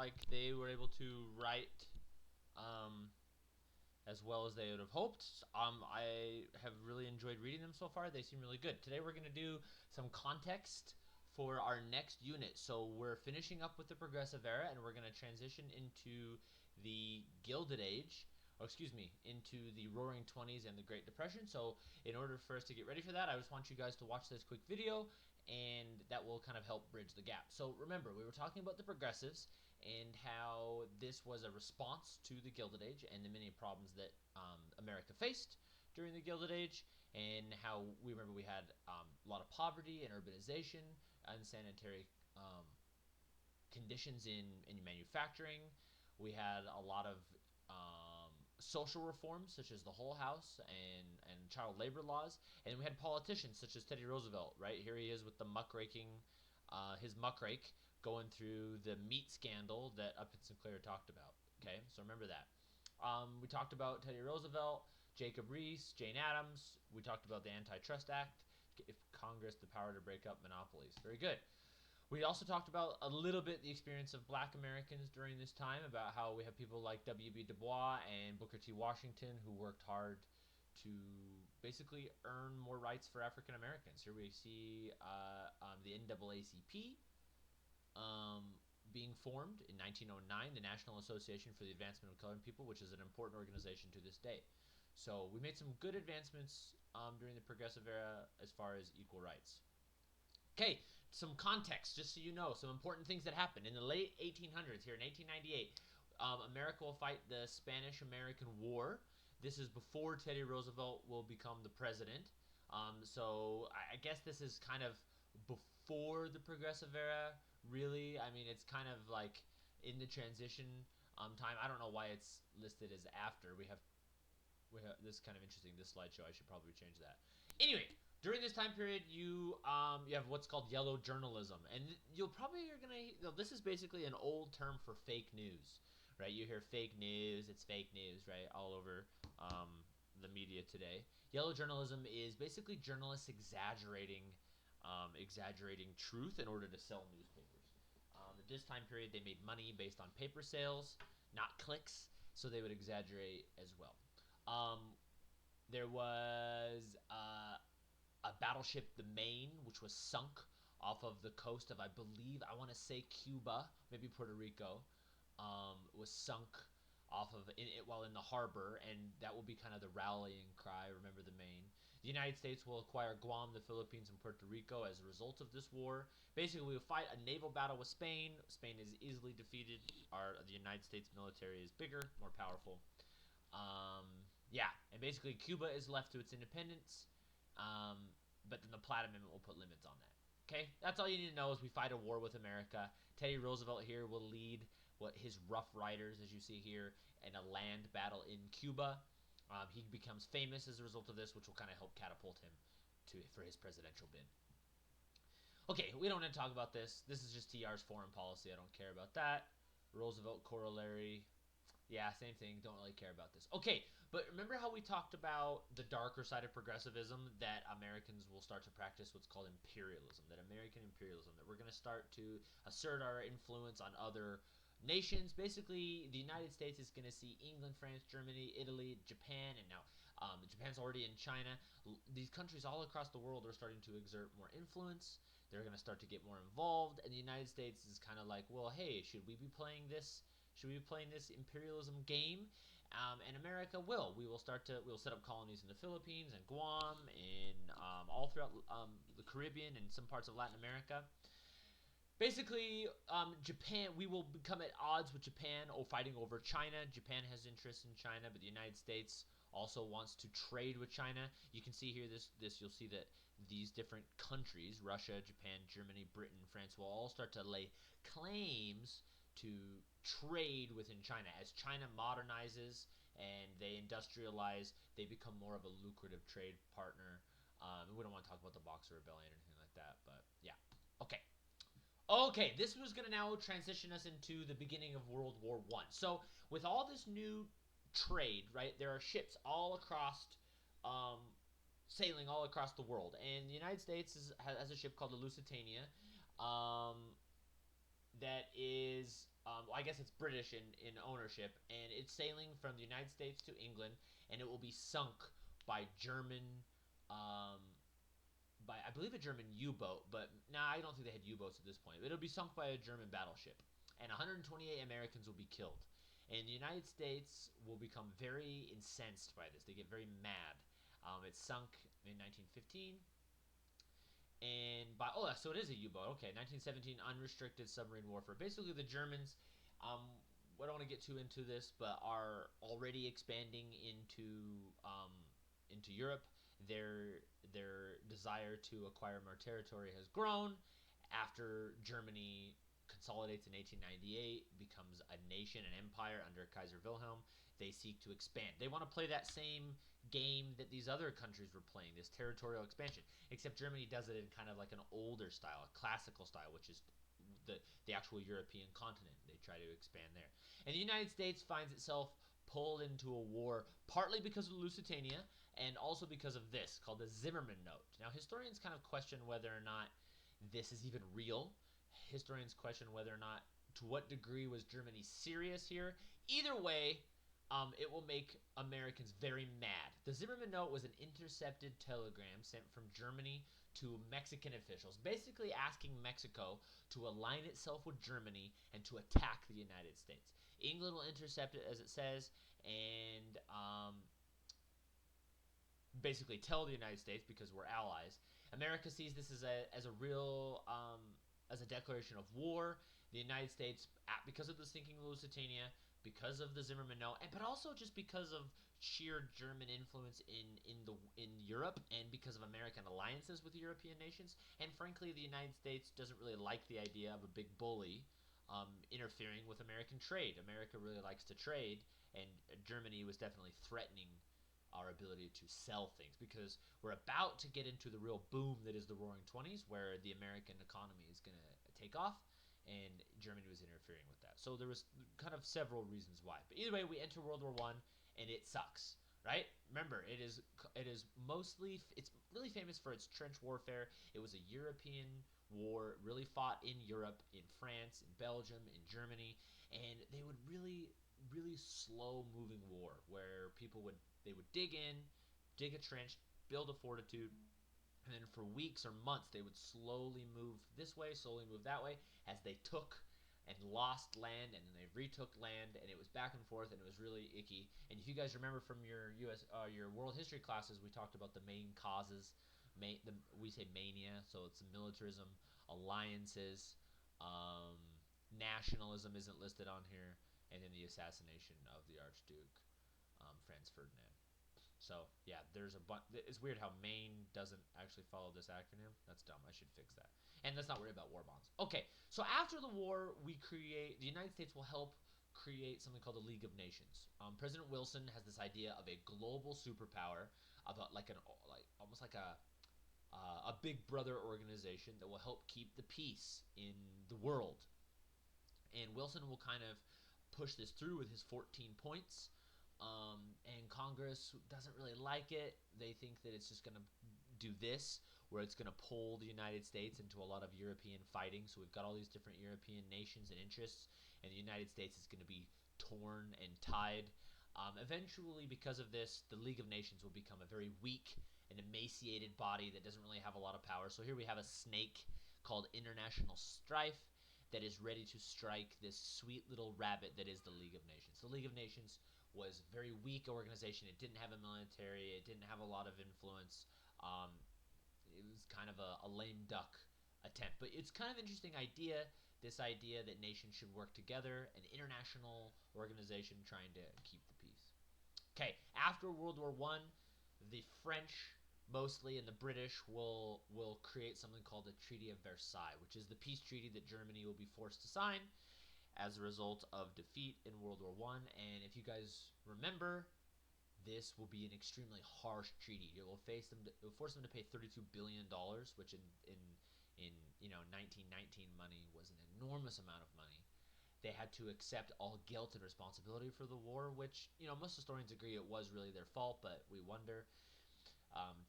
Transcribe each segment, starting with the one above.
like they were able to write as well as they would have hoped. I have really enjoyed reading them so far. They seem really good. Today we're going to do some context for our next unit. So we're finishing up with the Progressive Era, and we're going to transition into the Gilded Age. Oh, excuse me, into the Roaring 20s and the Great Depression. So in order for us to get ready for that, I just want you guys to watch this quick video, and that will kind of help bridge the gap. So remember, we were talking about the Progressives and how this was a response to the Gilded Age and the many problems that America faced during the Gilded Age, and how we remember we had a lot of poverty and urbanization, unsanitary conditions in manufacturing. We had a lot of social reforms such as the Whole House and child labor laws, and we had politicians such as Teddy Roosevelt. Right here he is with the muckraking, his muckrake going through the meat scandal that Upton Sinclair talked about. Okay, so remember that. We talked about Teddy Roosevelt, Jacob Riis, Jane Addams. We talked about the Antitrust Act, give Congress the power to break up monopolies. Very good. We also talked about a little bit the experience of black Americans during this time, about how we have people like W.B. Du Bois and Booker T. Washington who worked hard to basically earn more rights for African Americans. Here we see the NAACP being formed in 1909, the National Association for the Advancement of Colored People, which is an important organization to this day. So we made some good advancements during the Progressive Era as far as equal rights. Okay, some context, just so you know, some important things that happened. In the late 1800s, here in 1898, America will fight the Spanish-American War. This is before Teddy Roosevelt will become the president. So I guess this is kind of before the Progressive Era, really. I mean, it's kind of like in the transition time. I don't know why it's listed as after. We have this is kind of interesting. This slideshow, I should probably change that. Anyway, during this time period, you have what's called yellow journalism, and you'll probably are gonna. This is basically an old term for fake news, right? You hear fake news, it's fake news, right? All over the media today. Yellow journalism is basically journalists exaggerating truth in order to sell newspapers. At this time period, they made money based on paper sales, not clicks, so they would exaggerate as well. There was a battleship, the Maine, which was sunk off of the coast of, I believe, I want to say Cuba, maybe Puerto Rico, was sunk off of while in the harbor, and that will be kind of the rallying cry. Remember the Maine. The United States will acquire Guam, the Philippines, and Puerto Rico as a result of this war. Basically, we will fight a naval battle with Spain. Spain is easily defeated. The United States military is bigger, more powerful. Yeah, and basically Cuba is left to its independence, but then the Platt Amendment will put limits on that. Okay, that's all you need to know is we fight a war with America. Teddy Roosevelt here will lead his Rough Riders, as you see here, in a land battle in Cuba. He becomes famous as a result of this, which will kind of help catapult him for his presidential bid. Okay, we don't need to talk about this. This is just TR's foreign policy. I don't care about that. Roosevelt corollary. Yeah, same thing. Don't really care about this. Okay, but remember how we talked about the darker side of progressivism, that Americans will start to practice what's called imperialism, that American imperialism, that we're going to start to assert our influence on other nations. Basically, the United States is going to see England, France, Germany, Italy, Japan, and now Japan's already in China. These countries all across the world are starting to exert more influence. They're going to start to get more involved, and the United States is kind of like, well, hey, should we be playing this? Should we be playing this imperialism game? And America will. We'll set up colonies in the Philippines and Guam and all throughout the Caribbean and some parts of Latin America. Basically, Japan, we will become at odds with Japan fighting over China. Japan has interests in China, but the United States also wants to trade with China. You can see here you'll see that these different countries, Russia, Japan, Germany, Britain, France, will all start to lay claims to trade within China. As China modernizes and they industrialize, they become more of a lucrative trade partner. We don't want to talk about the Boxer Rebellion or anything like that, but yeah. Okay, this was going to now transition us into the beginning of World War I. So with all this new trade, right, there are ships all across, sailing all across the world. And the United States has a ship called the Lusitania. that is, I guess it's British in ownership, and it's sailing from the United States to England, and it will be sunk by German, um, by I believe a German U-boat, but nah, I don't think they had U-boats at this point. It'll be sunk by a German battleship, and 128 Americans will be killed. And the United States will become very incensed by this. They get very mad. It's sunk in 1915, and by so it is a U-boat. Okay, 1917 unrestricted submarine warfare. Basically, the Germans, I don't want to get too into this, but are already expanding into Europe. Their desire to acquire more territory has grown after Germany consolidates in 1898, becomes a nation, an empire under Kaiser Wilhelm. They seek to expand. They want to play that same game that these other countries were playing, this territorial expansion. Except Germany does it in kind of like an older style, a classical style, which is the actual European continent. They try to expand there. And the United States finds itself pulled into a war partly because of Lusitania and also because of this called the Zimmermann Note. Now, historians kind of question whether or not this is even real. Historians question whether or not, to what degree was Germany serious here. Either way, it will make Americans very mad. The Zimmermann Note was an intercepted telegram sent from Germany to Mexican officials, basically asking Mexico to align itself with Germany and to attack the United States. England will intercept it, as it says, and basically tell the United States, because we're allies. America sees this as a real as a declaration of war. The United States, because of the sinking of Lusitania, because of the Zimmermann Note, but also just because of sheer German influence in Europe, and because of American alliances with European nations. And frankly, the United States doesn't really like the idea of a big bully interfering with American trade. America really likes to trade, and Germany was definitely threatening our ability to sell things, because we're about to get into the real boom that is the Roaring 20s, where the American economy is going to take off, and Germany was interfering with that. So there was kind of several reasons why. But either way, we enter World War One, and it sucks, right? Remember, it is mostly, it's really famous for its trench warfare. It was a European war, really fought in Europe, in France, in Belgium, in Germany, and they would really slow moving war where they would dig in, dig a trench, build a fortitude, and then for weeks or months they would slowly move this way, slowly move that way, as they took and lost land, and then they retook land, and it was back and forth, and it was really icky. And if you guys remember from your your world history classes, we talked about the main causes. We say mania, so it's militarism, alliances, um, nationalism isn't listed on here, and then the assassination of the Archduke Franz Ferdinand. So yeah, there's a bunch. It's weird how Maine doesn't actually follow this acronym. That's dumb. I should fix that. And let's not worry about war bonds. Okay, so after the war, the United States will help create something called the League of Nations. President Wilson has this idea of a global superpower, about almost like a big brother organization that will help keep the peace in the world. And Wilson will kind of push this through with his 14 points. And Congress doesn't really like it. They think that it's just going to do this, where it's going to pull the United States into a lot of European fighting. So we've got all these different European nations and interests, and the United States is going to be torn and tied. Eventually, because of this, the League of Nations will become a very weak and emaciated body that doesn't really have a lot of power. So here we have a snake called international strife that is ready to strike this sweet little rabbit that is the League of Nations. The League of Nations was a very weak organization. It didn't have a military. It didn't have a lot of influence. It was kind of a lame duck attempt. But it's kind of an interesting idea, this idea that nations should work together, an international organization trying to keep the peace. Okay, after World War One, the French mostly and the British will create something called the Treaty of Versailles, which is the peace treaty that Germany will be forced to sign as a result of defeat in World War One. And if you guys remember, this will be an extremely harsh treaty. It will force them to pay $32 billion, which in 1919 money was an enormous amount of money. They had to accept all guilt and responsibility for the war, which most historians agree it was really their fault, but we wonder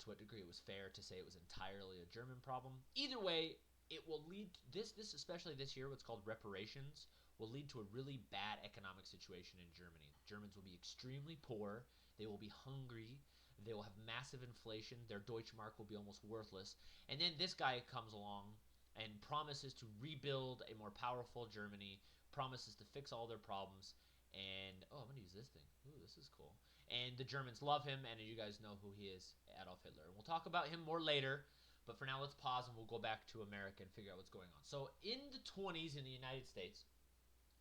to what degree it was fair to say it was entirely a German problem. Either way, it will lead this especially this year, what's called reparations, will lead to a really bad economic situation in Germany. Germans will be extremely poor, they will be hungry, they will have massive inflation, their Deutschmark will be almost worthless. And then this guy comes along and promises to rebuild a more powerful Germany, promises to fix all their problems. And oh, I'm gonna use this thing. Ooh, this is cool. And the Germans love him, and you guys know who he is, Adolf Hitler. We'll talk about him more later. But for now, let's pause and we'll go back to America and figure out what's going on. So in the 20s in the United States,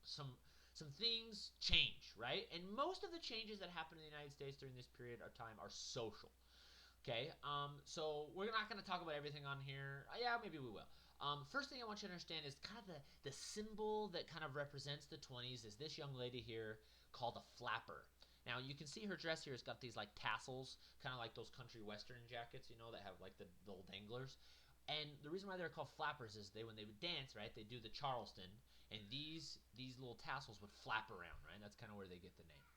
some things change, right? And most of the changes that happen in the United States during this period of time are social. Okay, so we're not going to talk about everything on here. Yeah, maybe we will. First thing I want you to understand is kind of the symbol that kind of represents the 20s is this young lady here called a flapper. Now you can see her dress here has got these like tassels, kind of like those country western jackets, you know, that have like the little danglers. And the reason why they're called flappers is when they would dance, right? They do the Charleston, and these little tassels would flap around, right? And that's kind of where they get the name.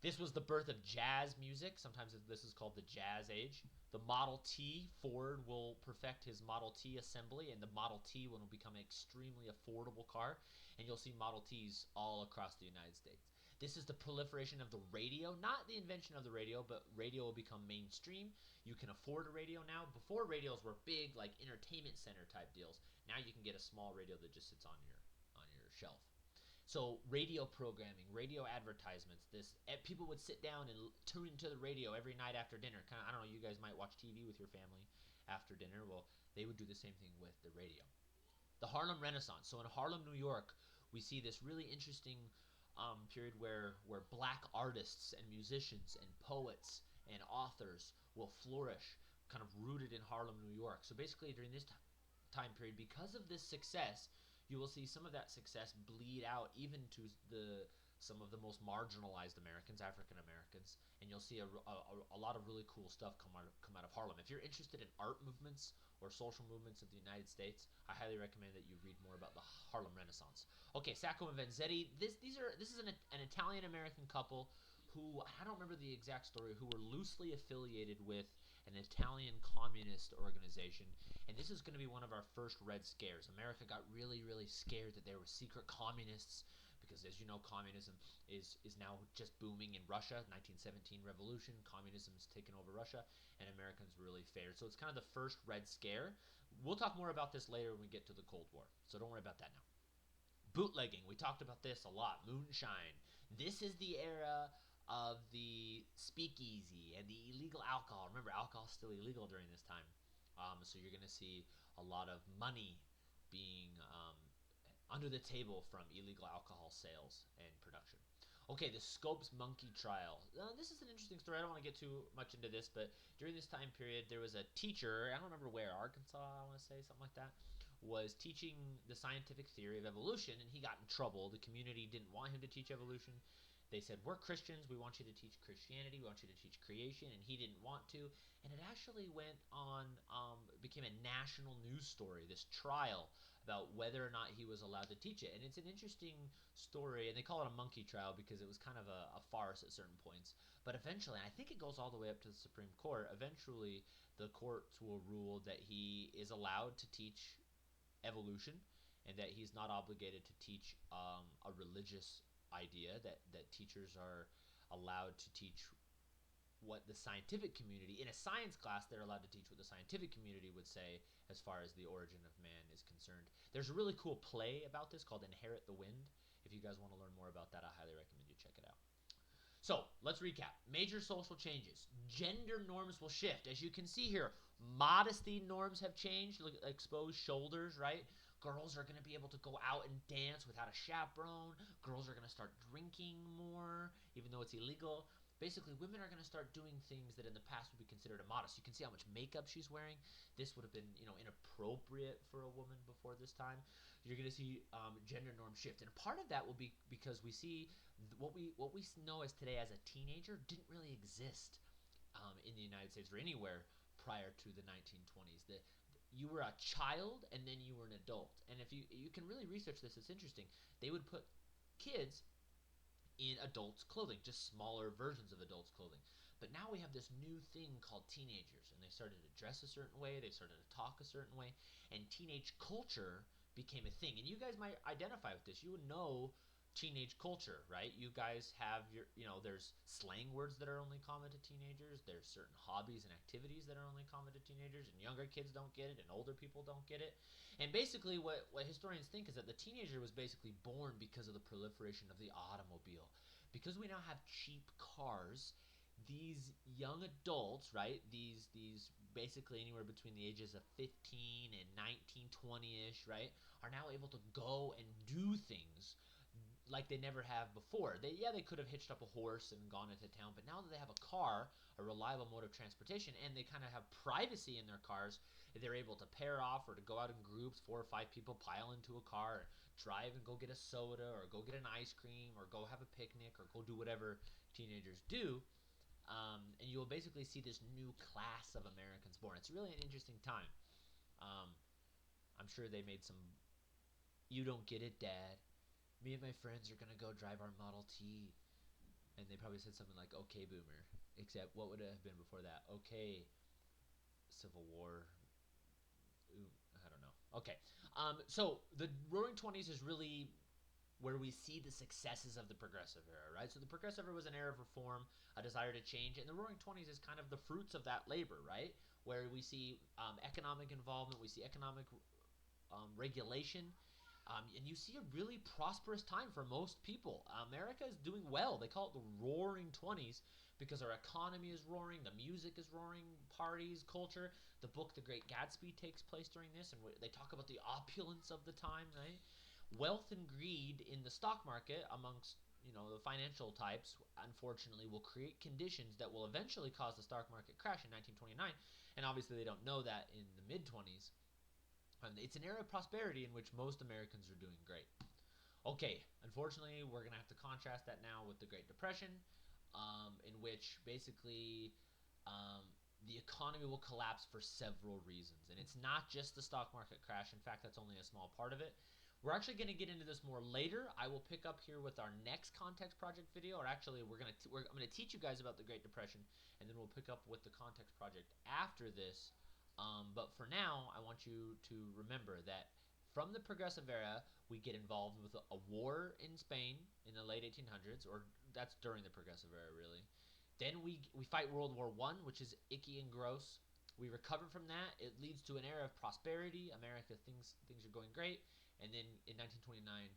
This was the birth of jazz music. Sometimes this is called the Jazz Age. The Model T, Ford will perfect his Model T assembly, and the Model T will become an extremely affordable car, and you'll see Model Ts all across the United States. This is the proliferation of the radio, not the invention of the radio, but radio will become mainstream. You can afford a radio now. Before, radios were big, like entertainment center type deals. Now you can get a small radio that just sits on your shelf. So radio programming, radio advertisements. People would sit down and tune into the radio every night after dinner. Kind of, I don't know. You guys might watch TV with your family after dinner. Well, they would do the same thing with the radio. The Harlem Renaissance. So in Harlem, New York, we see this really interesting period where black artists and musicians and poets and authors will flourish, kind of rooted in Harlem, New York. So basically, during this time period, because of this success, you will see some of that success bleed out even to some of the most marginalized Americans, African Americans, and you'll see a lot of really cool stuff come out of Harlem. If you're interested in art movements or social movements of the United States, I highly recommend that you read more about the Harlem Renaissance. Okay, Sacco and Vanzetti. This is an Italian American couple who, I don't remember the exact story, who were loosely affiliated with an Italian communist organization. And this is going to be one of our first Red Scares. America got really, really scared that there were secret communists because, as you know, communism is now just booming in Russia. 1917 revolution, communism's taken over Russia, and Americans really feared. So it's kind of the first Red Scare. We'll talk more about this later when we get to the Cold War. So don't worry about that now. Bootlegging. We talked about this a lot. Moonshine. This is the era of the speakeasy and the illegal alcohol. Remember, alcohol is still illegal during this time. So you're going to see a lot of money being under the table from illegal alcohol sales and production. Okay, the Scopes monkey trial. This is an interesting story. I don't want to get too much into this, but during this time period, there was a teacher, I don't remember where, Arkansas, I want to say, something like that, was teaching the scientific theory of evolution, and he got in trouble. The community didn't want him to teach evolution. They said, we're Christians, we want you to teach Christianity, we want you to teach creation, and he didn't want to. And it actually went on, became a national news story, this trial about whether or not he was allowed to teach it. And it's an interesting story, and they call it a monkey trial because it was kind of a farce at certain points. But eventually, and I think it goes all the way up to the Supreme Court, eventually the courts will rule that he is allowed to teach evolution and that he's not obligated to teach a religious idea, that teachers are allowed to teach what the scientific community, in a science class, they're allowed to teach what the scientific community would say as far as the origin of man is concerned. There's a really cool play about this called Inherit the Wind. If you guys want to learn more about that, I highly recommend you check it out. So let's recap. Major social changes. Gender norms will shift. As you can see here, modesty norms have changed. Look, exposed shoulders, right? Girls are going to be able to go out and dance without a chaperone. Girls are going to start drinking more, even though it's illegal. Basically, women are going to start doing things that in the past would be considered immodest. You can see how much makeup she's wearing. This would have been, inappropriate for a woman before this time. You're going to see gender norms shift, and part of that will be because we see what we know as today as a teenager didn't really exist in the United States or anywhere prior to the 1920s. You were a child and then you were an adult, and if you can really research this, it's interesting. They would put kids in adults' clothing, just smaller versions of adults' clothing. But now we have this new thing called teenagers, and they started to dress a certain way, they started to talk a certain way, and teenage culture became a thing. And you guys might identify with this. You would know teenage culture, right? You guys have your, there's slang words that are only common to teenagers. There's certain hobbies and activities that are only common to teenagers, and younger kids don't get it, and older people don't get it. And basically, what historians think is that the teenager was basically born because of the proliferation of the automobile. Because we now have cheap cars, these young adults, right? These basically anywhere between the ages of 15 and 19, 20-ish, right, are now able to go and do things like they never have before. They could have hitched up a horse and gone into town, but now that they have a car, a reliable mode of transportation, and they kind of have privacy in their cars, they're able to pair off or to go out in groups, 4 or 5 people pile into a car, and drive and go get a soda or go get an ice cream or go have a picnic or go do whatever teenagers do. And you will basically see this new class of Americans born. It's really an interesting time. Um, I'm sure they made some. You don't get it, Dad. Me and my friends are gonna go drive our Model T, and they probably said something like "Okay, Boomer," except what would it have been before that? Okay, Civil War. Ooh, I don't know. Okay, so the Roaring Twenties is really where we see the successes of the Progressive Era, right? So the Progressive Era was an era of reform, a desire to change, and the Roaring Twenties is kind of the fruits of that labor, right? Where we see economic involvement, we see economic regulation, and you see a really prosperous time for most people. America is doing well. They call it the Roaring Twenties because our economy is roaring, the music is roaring, parties, culture. The book The Great Gatsby takes place during this, and they talk about the opulence of the time, right? Wealth and greed in the stock market amongst the financial types, unfortunately, will create conditions that will eventually cause the stock market crash in 1929. And obviously, they don't know that in the mid 20s. It's an era of prosperity in which most Americans are doing great. Okay, unfortunately, we're going to have to contrast that now with the Great Depression, in which basically the economy will collapse for several reasons. And it's not just the stock market crash. In fact, that's only a small part of it. We're actually going to get into this more later. I will pick up here with our next context project video, or actually, I'm going to teach you guys about the Great Depression, and then we'll pick up with the context project after this. But for now, I want you to remember that from the Progressive Era, we get involved with a war in Spain in the late 1800s, or that's during the Progressive Era, really. Then we fight World War I, which is icky and gross. We recover from that. It leads to an era of prosperity. America things are going great. And then in 1929,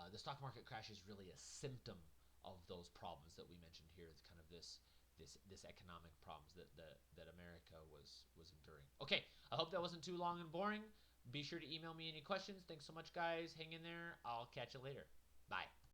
the stock market crash is really a symptom of those problems that we mentioned here. It's kind of this economic problems that America was enduring. Okay, I hope that wasn't too long and boring. Be sure to email me any questions. Thanks so much, guys. Hang in there. I'll catch you later. Bye.